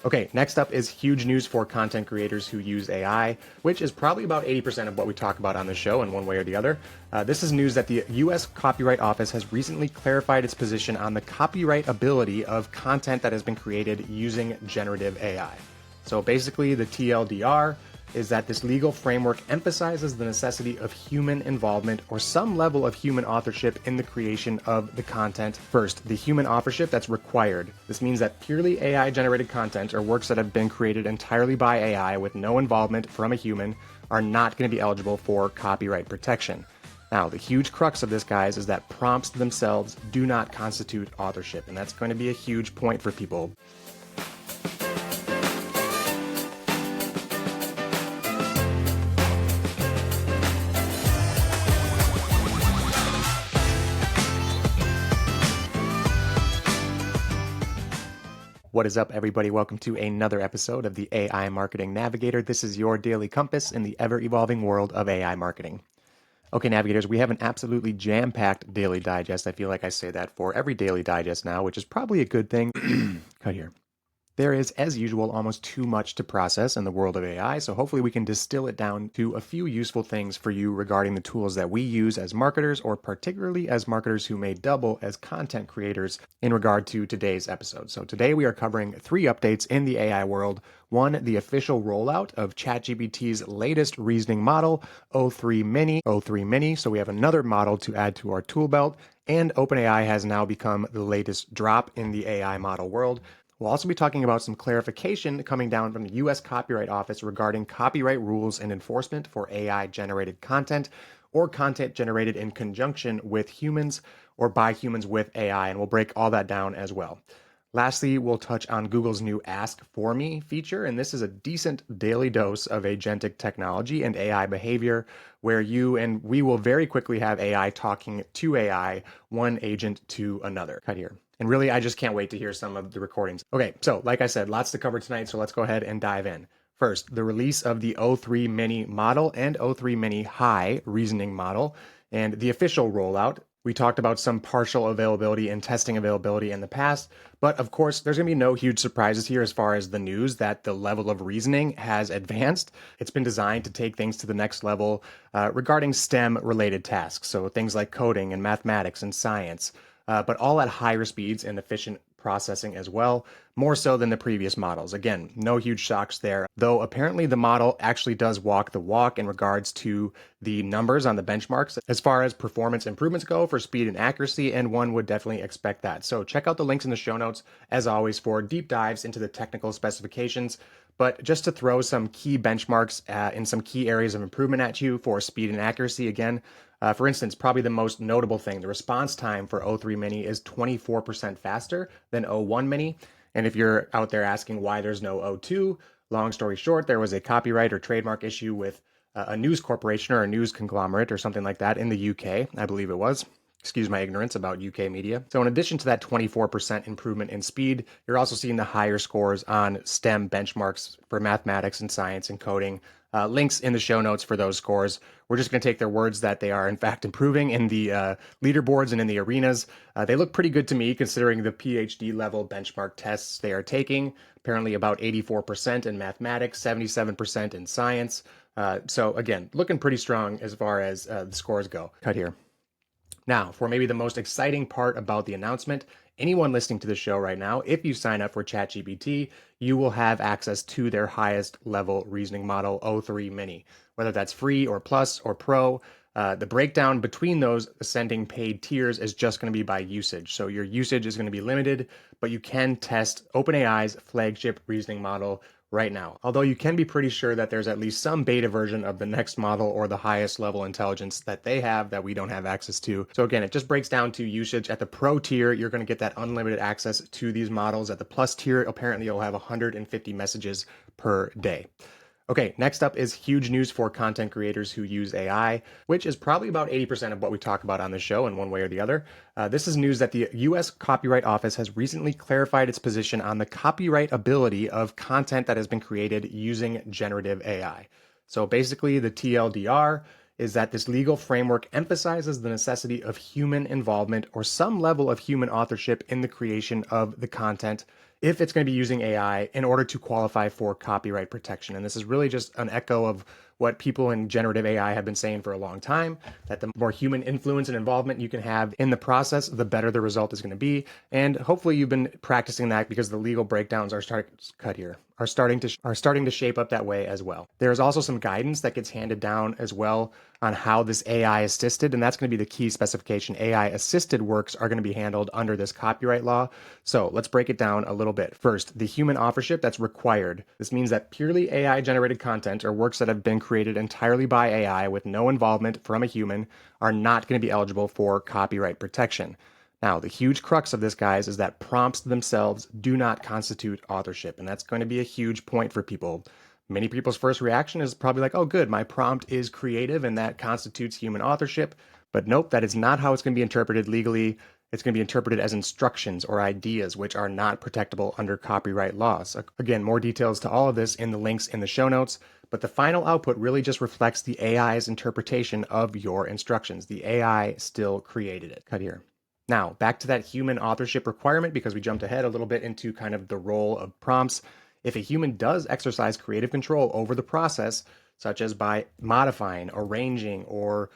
Okay, next up is huge news for content creators who use AI, which is probably about 80% of what we talk about on the show in one way or the other. This is news that the US Copyright Office has recently clarified its position on the copyright ability of content that has been created using generative AI. So basically, the TLDR is that this legal framework emphasizes the necessity of human involvement or some level of human authorship in the creation of the content. First, the human authorship that's required. This means that purely AI-generated content or works that have been created entirely by AI with no involvement from a human are not going to be eligible for copyright protection. Now, the huge crux of this, guys, is that prompts themselves do not constitute authorship, and that's going to be a huge point for people. What is up, everybody? Welcome to another episode of the AI Marketing Navigator. This is your daily compass in the ever-evolving world of AI marketing. Okay, Navigators, we have an absolutely jam-packed daily digest. I feel like I say that for every daily digest now, which is probably a good thing. Cut here. There is, as usual, almost too much to process in the world of AI, so hopefully we can distill it down to a few useful things for you regarding the tools that we use as marketers, or particularly as marketers who may double as content creators in regard to today's episode. So today we are covering 3 updates in the AI world. 1, the official rollout of ChatGPT's latest reasoning model, o3 Mini. So we have another model to add to our tool belt, and OpenAI has now become the latest drop in the AI model world. We'll also be talking about some clarification coming down from the US Copyright Office regarding copyright rules and enforcement for AI-generated content or content generated in conjunction with humans or by humans with AI, and we'll break all that down as well. Lastly, we'll touch on Google's new Ask For Me feature, and this is a decent daily dose of agentic technology and AI behavior where you and we will very quickly have AI talking to AI, one agent to another. Cut here. And really, I just can't wait to hear some of the recordings. Okay, so like I said, lots to cover tonight, so let's go ahead and dive in. First, the release of the o3 Mini model and o3 Mini High reasoning model and the official rollout. We talked about some partial availability and testing availability in the past, but of course, there's going to be no huge surprises here as far as the news that the level of reasoning has advanced. It's been designed to take things to the next level regarding STEM-related tasks, so things like coding and mathematics and science. But all at higher speeds and efficient processing as well, more so than the previous models. Again, no huge shocks there, though apparently the model actually does walk the walk in regards to the numbers on the benchmarks as far as performance improvements go for speed and accuracy, and one would definitely expect that. So check out the links in the show notes, as always, for deep dives into the technical specifications. But just to throw some key benchmarks in some key areas of improvement at you for speed and accuracy, again, for instance, probably the most notable thing, the response time for o3 Mini is 24% faster than o1 Mini. And if you're out there asking why there's no o2, long story short, there was a copyright or trademark issue with a news corporation or a news conglomerate or something like that in the UK, I believe it was. Excuse my ignorance about UK media. So in addition to that 24% improvement in speed, you're also seeing the higher scores on STEM benchmarks for mathematics and science and coding. Links in the show notes for those scores. We're just going to take their words that they are in fact improving in the leaderboards and in the arenas. They look pretty good to me considering the PhD level benchmark tests they are taking. Apparently about 84% in mathematics, 77% in science. So again, looking pretty strong as far as the scores go. Cut here. Now, for maybe the most exciting part about the announcement, anyone listening to the show right now, if you sign up for ChatGPT, you will have access to their highest level reasoning model, o3 Mini, whether that's free or plus or pro. The breakdown between those ascending paid tiers is just going to be by usage. So your usage is going to be limited, but you can test OpenAI's flagship reasoning model right now. Although you can be pretty sure that there's at least some beta version of the next model or the highest level intelligence that they have that we don't have access to. So again, it just breaks down to usage. At the pro tier, you're going to get that unlimited access to these models. At the plus tier, apparently you'll have 150 messages per day. Okay, next up is huge news for content creators who use AI, which is probably about 80% of what we talk about on the show in one way or the other. This is news that the US Copyright Office has recently clarified its position on the copyright ability of content that has been created using generative AI. So basically, the TLDR is that this legal framework emphasizes the necessity of human involvement or some level of human authorship in the creation of the content if it's going to be using AI in order to qualify for copyright protection. And this is really just an echo of what people in generative AI have been saying for a long time, that the more human influence and involvement you can have in the process, the better the result is going to be. And hopefully you've been practicing that because the legal breakdowns are starting to shape up that way as well. There's also some guidance that gets handed down as well on how this AI assisted, and that's going to be the key specification. AI assisted works are going to be handled under this copyright law. So let's break it down a little bit. First, the human authorship that's required. This means that purely AI generated content or works that have been created entirely by AI with no involvement from a human are not going to be eligible for copyright protection. Now, the huge crux of this, guys, is that prompts themselves do not constitute authorship, and that's going to be a huge point for people. Many people's first reaction is probably like, oh, good, my prompt is creative and that constitutes human authorship. But nope, that is not how it's going to be interpreted legally. It's going to be interpreted as instructions or ideas, which are not protectable under copyright laws. Again, more details to all of this in the links in the show notes. But the final output really just reflects the AI's interpretation of your instructions. The AI still created it. Cut here. Now, back to that human authorship requirement, because we jumped ahead a little bit into kind of the role of prompts. If a human does exercise creative control over the process, such as by modifying, arranging, or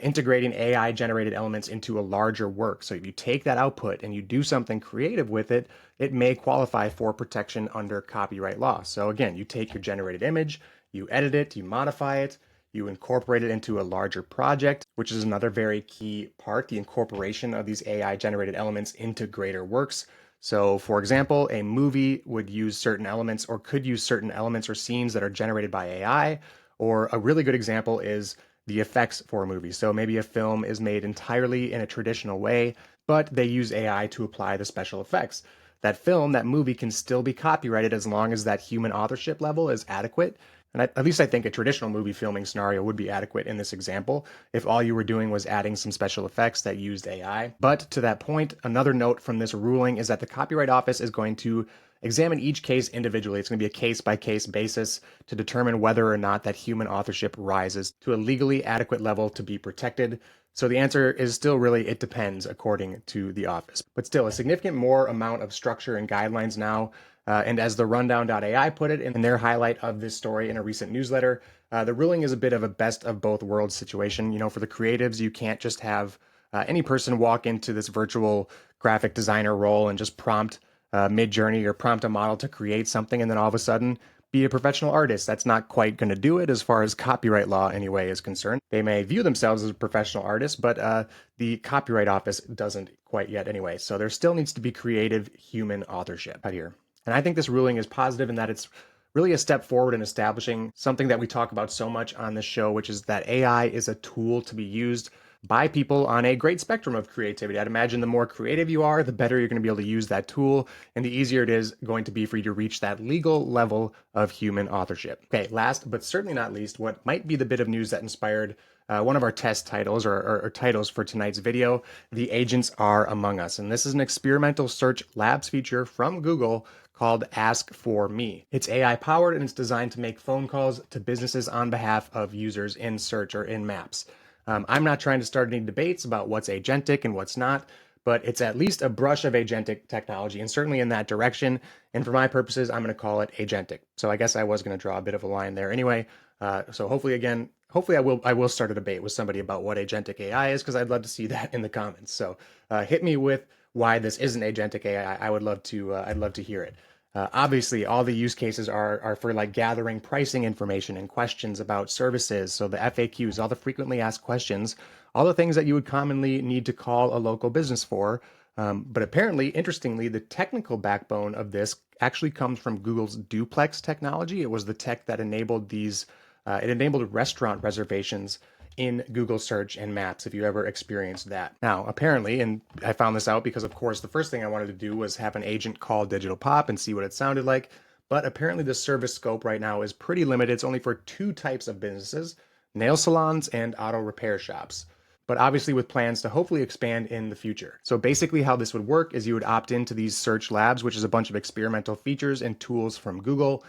integrating AI generated elements into a larger work. So if you take that output and you do something creative with it, it may qualify for protection under copyright law. So again, you take your generated image, you edit it, you modify it, you incorporate it into a larger project, which is another very key part, the incorporation of these AI generated elements into greater works. So for example, a movie would use certain elements or could use certain elements or scenes that are generated by AI, or a really good example is the effects for a movie. So maybe a film is made entirely in a traditional way, but they use AI to apply the special effects. That film, that movie can still be copyrighted as long as that human authorship level is adequate. And at least I think a traditional movie filming scenario would be adequate in this example if all you were doing was adding some special effects that used AI. But to that point, another note from this ruling is that the Copyright Office is going to examine each case individually. It's going to be a case-by-case basis to determine whether or not that human authorship rises to a legally adequate level to be protected. So the answer is still really, it depends according to the office. But still, a significant more amount of structure and guidelines now. And as the rundown.ai put it in their highlight of this story in a recent newsletter, the ruling is a bit of a best of both worlds situation. You know, for the creatives, you can't just have any person walk into this virtual graphic designer role and just prompt Mid-Journey or prompt a model to create something and then all of a sudden be a professional artist. That's not quite going to do it as far as copyright law anyway is concerned. They may view themselves as a professional artist, but the Copyright Office doesn't quite yet anyway. So there still needs to be creative human authorship out here. And I think this ruling is positive in that it's really a step forward in establishing something that we talk about so much on this show, which is that AI is a tool to be used by people on a great spectrum of creativity. I'd imagine the more creative you are, the better you're going to be able to use that tool, and the easier it is going to be for you to reach that legal level of human authorship. Okay, last but certainly not least, what might be the bit of news that inspired one of our test titles or titles for tonight's video, The Agents Are Among Us. And this is an experimental search labs feature from Google called Ask For Me. It's AI powered and it's designed to make phone calls to businesses on behalf of users in search or in maps. I'm not trying to start any debates about what's agentic and what's not, but it's at least a brush of agentic technology and certainly in that direction. And for my purposes, I'm going to call it agentic. So I guess I was going to draw a bit of a line there anyway. So hopefully I will start a debate with somebody about what agentic AI is, because I'd love to see that in the comments. So hit me with why this isn't agentic AI. I'd love to hear it. Obviously, all the use cases are for like gathering pricing information and questions about services. So the FAQs, all the frequently asked questions, all the things that you would commonly need to call a local business for. But apparently, interestingly, the technical backbone of this actually comes from Google's duplex technology. It was the tech that enabled it enabled restaurant reservations in Google search and maps, if you ever experienced that. Now, apparently, and I found this out because, of course, the first thing I wanted to do was have an agent call Digital Pop and see what it sounded like. But apparently the service scope right now is pretty limited. It's only for two types of businesses, nail salons and auto repair shops. But obviously with plans to hopefully expand in the future. So basically how this would work is you would opt into these search labs, which is a bunch of experimental features and tools from Google,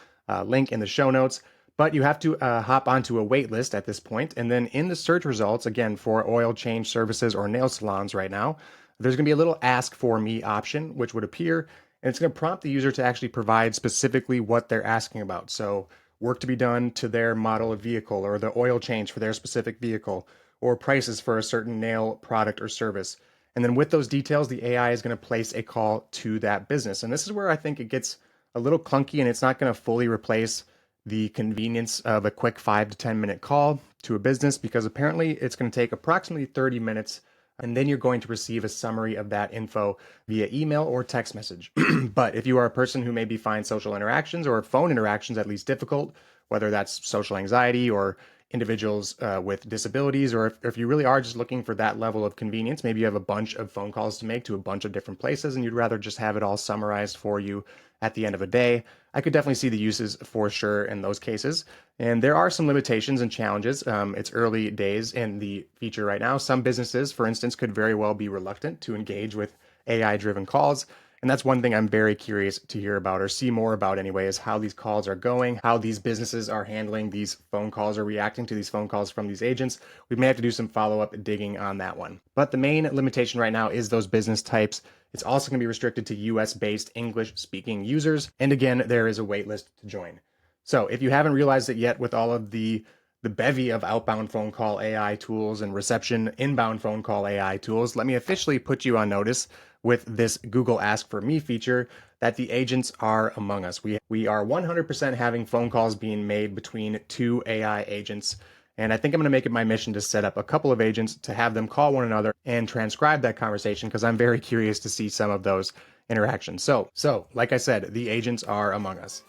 link in the show notes. But you have to hop onto a wait list at this point. And then in the search results, again, for oil change services or nail salons right now, there's going to be a little ask for me option, which would appear. And it's going to prompt the user to actually provide specifically what they're asking about. So work to be done to their model of vehicle, or the oil change for their specific vehicle, or prices for a certain nail product or service. And then with those details, the AI is going to place a call to that business. And this is where I think it gets a little clunky, and it's not going to fully replace the convenience of a quick 5 to 10 minute call to a business, because apparently it's going to take approximately 30 minutes, and then you're going to receive a summary of that info via email or text message. But if you are a person who maybe finds social interactions or phone interactions at least difficult, whether that's social anxiety or individuals with disabilities, or if you really are just looking for that level of convenience, maybe you have a bunch of phone calls to make to a bunch of different places and you'd rather just have it all summarized for you at the end of a day, I could definitely see the uses for sure in those cases. And there are some limitations and challenges. It's early days in the feature right now. Some businesses, for instance, could very well be reluctant to engage with AI-driven calls. And that's one thing I'm very curious to hear about, or see more about anyway, is how these calls are going, how these businesses are handling these phone calls or reacting to these phone calls from these agents. We may have to do some follow-up digging on that one. But the main limitation right now is those business types. It's also going to be restricted to US-based English-speaking users. And again, there is a waitlist to join. So if you haven't realized it yet, with all of the bevy of outbound phone call AI tools and reception inbound phone call AI tools, let me officially put you on notice with this Google Ask for Me feature that the agents are among us. We are 100% having phone calls being made between two AI agents. And I think I'm going to make it my mission to set up a couple of agents to have them call one another and transcribe that conversation, because I'm very curious to see some of those interactions. So like I said, the agents are among us.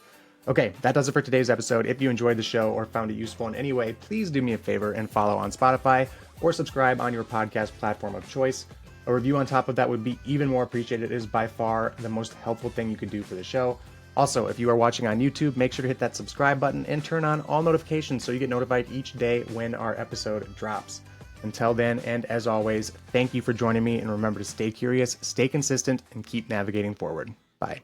Okay, that does it for today's episode. If you enjoyed the show or found it useful in any way, please do me a favor and follow on Spotify or subscribe on your podcast platform of choice. A review on top of that would be even more appreciated. It is by far the most helpful thing you could do for the show. Also, if you are watching on YouTube, make sure to hit that subscribe button and turn on all notifications so you get notified each day when our episode drops. Until then, and as always, thank you for joining me, and remember to stay curious, stay consistent, and keep navigating forward. Bye.